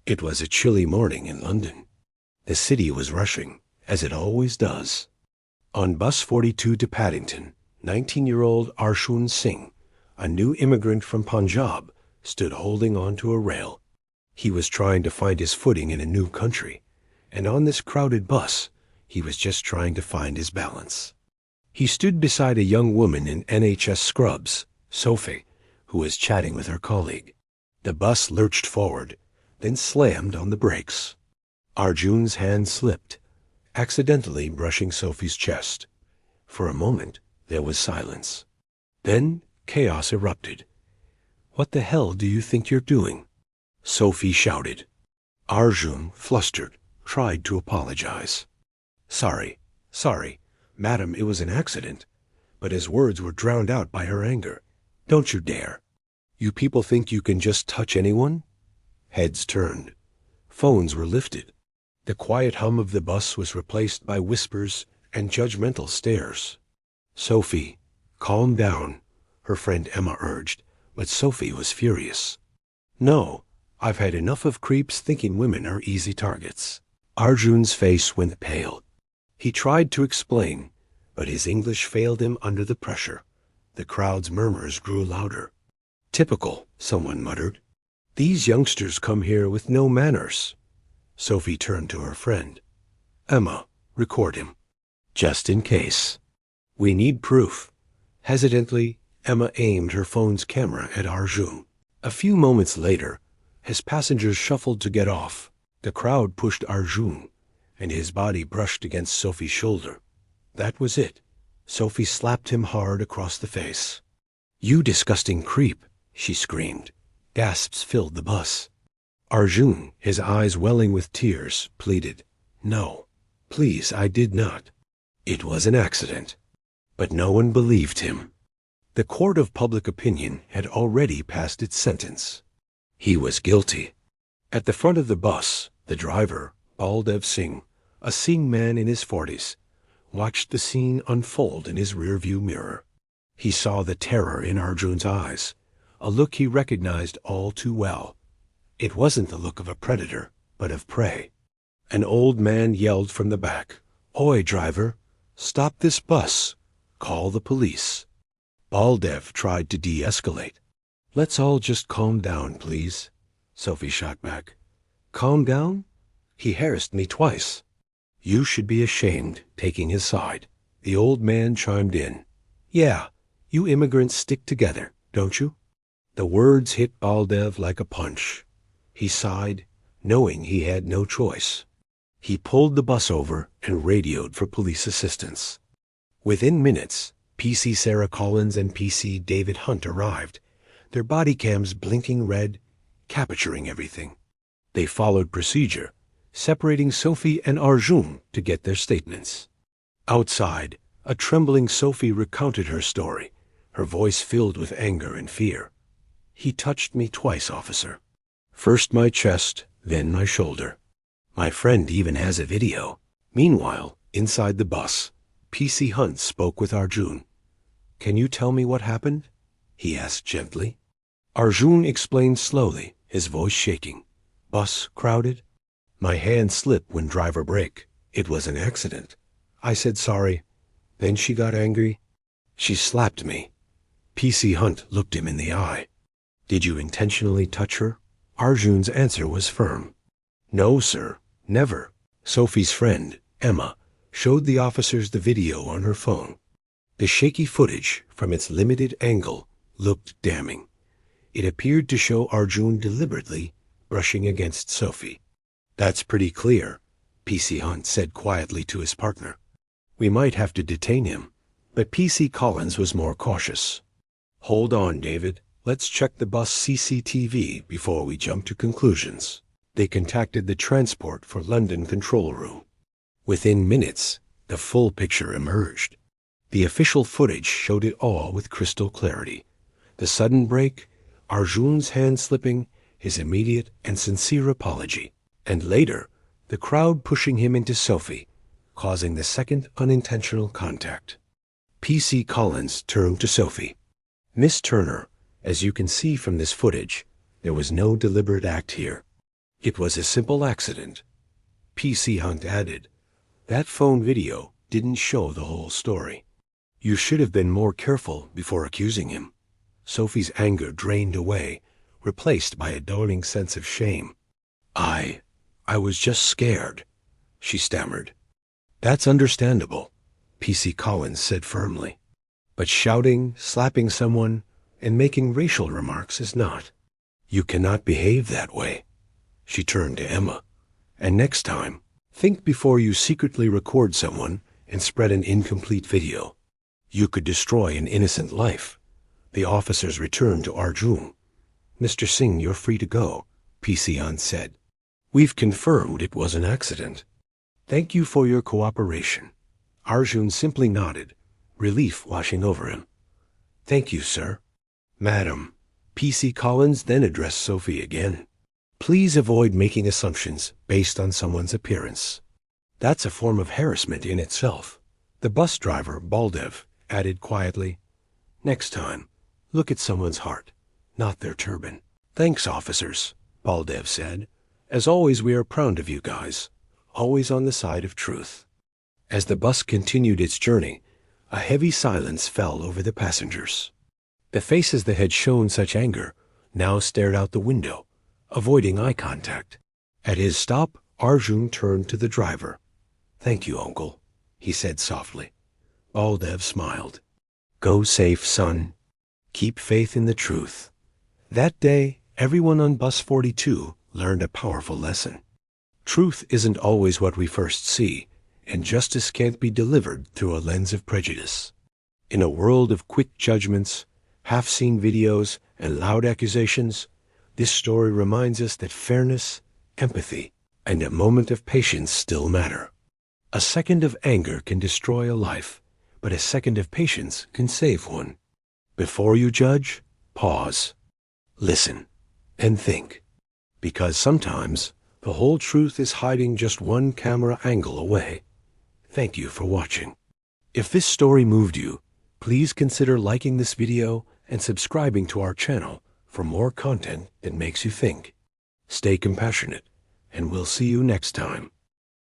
It was a chilly morning in London. The city was rushing, as it always does. On bus 42 to Paddington, 19-year-old Arshun Singh, a new immigrant from Punjab, stood holding on to a rail. He was trying to find his footing in a new country, and on this crowded bus, he was just trying to find his balance. He stood beside a young woman in NHS scrubs, Sophie, who was chatting with her colleague. The bus lurched forward, then slammed on the brakes. Arjun's hand slipped, accidentally brushing Sophie's chest. For a moment, there was silence. Then chaos erupted. "What the hell do you think you're doing?" Sophie shouted. Arjun, flustered, tried to apologize. Sorry, madam, it was an accident." But his words were drowned out by her anger. "Don't you dare. You people think you can just touch anyone?" Heads turned. Phones were lifted. The quiet hum of the bus was replaced by whispers and judgmental stares. "Sophie, calm down," her friend Emma urged, but Sophie was furious. "No, I've had enough of creeps thinking women are easy targets." Arjun's face went pale. He tried to explain, but his English failed him under the pressure. The crowd's murmurs grew louder. "Typical," someone muttered. "These youngsters come here with no manners." Sophie turned to her friend. "Emma, record him. Just in case. We need proof." Hesitantly, Emma aimed her phone's camera at Arjun. A few moments later, his passengers shuffled to get off. The crowd pushed Arjun, and his body brushed against Sophie's shoulder. That was it. Sophie slapped him hard across the face. "You disgusting creep," she screamed. Gasps filled the bus. Arjun, his eyes welling with tears, pleaded, "No, please, I did not. It was an accident." But no one believed him. The court of public opinion had already passed its sentence. He was guilty. At the front of the bus, the driver, Baldev Singh, a Singh man in his 40s, watched the scene unfold in his rearview mirror. He saw the terror in Arjun's eyes, a look he recognized all too well. It wasn't the look of a predator, but of prey. An old man yelled from the back, "Oi, driver, stop this bus. Call the police." Baldev tried to de-escalate. "Let's all just calm down, please," Sophie shot back. "Calm down? He harassed me twice." "You should be ashamed, taking his side," the old man chimed in. "Yeah, you immigrants stick together, don't you?" The words hit Baldev like a punch. He sighed, knowing he had no choice. He pulled the bus over and radioed for police assistance. Within minutes, PC Sarah Collins and PC David Hunt arrived, their body cams blinking red, capturing everything. They followed procedure, separating Sophie and Arjun to get their statements. Outside, a trembling Sophie recounted her story, her voice filled with anger and fear. "He touched me twice, officer. First my chest, then my shoulder. My friend even has a video." Meanwhile, inside the bus, PC Hunt spoke with Arjun. "Can you tell me what happened?" he asked gently. Arjun explained slowly, his voice shaking. "Bus crowded. My hand slipped when driver brake. It was an accident. I said sorry. Then she got angry. She slapped me." PC Hunt looked him in the eye. "Did you intentionally touch her?" Arjun's answer was firm. "No, sir, never." Sophie's friend, Emma, showed the officers the video on her phone. The shaky footage, from its limited angle, looked damning. It appeared to show Arjun deliberately brushing against Sophie. "That's pretty clear," PC Hunt said quietly to his partner. "We might have to detain him." But PC Collins was more cautious. "Hold on, David. Let's check the bus CCTV before we jump to conclusions." They contacted the Transport for London control room. Within minutes, the full picture emerged. The official footage showed it all with crystal clarity. The sudden break, Arjun's hand slipping, his immediate and sincere apology, and later, the crowd pushing him into Sophie, causing the second unintentional contact. PC Collins turned to Sophie. "Miss Turner, as you can see from this footage, there was no deliberate act here. It was a simple accident. PC Hunt added. That phone video didn't show the whole story. You should have been more careful before accusing him. Sophie's anger drained away, replaced by a dawning sense of shame. I was just scared, she stammered. That's understandable, PC Collins said firmly. But shouting, slapping someone, and making racial remarks is not. You cannot behave that way. She turned to Emma. And next time, think before you secretly record someone and spread an incomplete video. You could destroy an innocent life. The officers returned to Arjun. Mr. Singh, you're free to go, PC Hunt said. We've confirmed it was an accident. Thank you for your cooperation. Arjun simply nodded, relief washing over him. Thank you, sir. Madam, PC Collins then addressed Sophie again. Please avoid making assumptions based on someone's appearance. That's a form of harassment in itself. The bus driver, Baldev, added quietly, Next time, look at someone's heart, not their turban. Thanks, officers, Baldev said. As always, we are proud of you guys, always on the side of truth. As the bus continued its journey, a heavy silence fell over the passengers. The faces that had shown such anger now stared out the window, avoiding eye contact. At his stop, Arjun turned to the driver. Thank you, uncle, he said softly. Baldev smiled. Go safe, son. Keep faith in the truth. That day, everyone on Bus 42 learned a powerful lesson. Truth isn't always what we first see, and justice can't be delivered through a lens of prejudice. In a world of quick judgments, half-seen videos, and loud accusations, this story reminds us that fairness, empathy, and a moment of patience still matter. A second of anger can destroy a life, but a second of patience can save one. Before you judge, pause, listen, and think. Because sometimes the whole truth is hiding just one camera angle away. Thank you for watching. If this story moved you, please consider liking this video and subscribing to our channel for more content that makes you think. Stay compassionate, and we'll see you next time.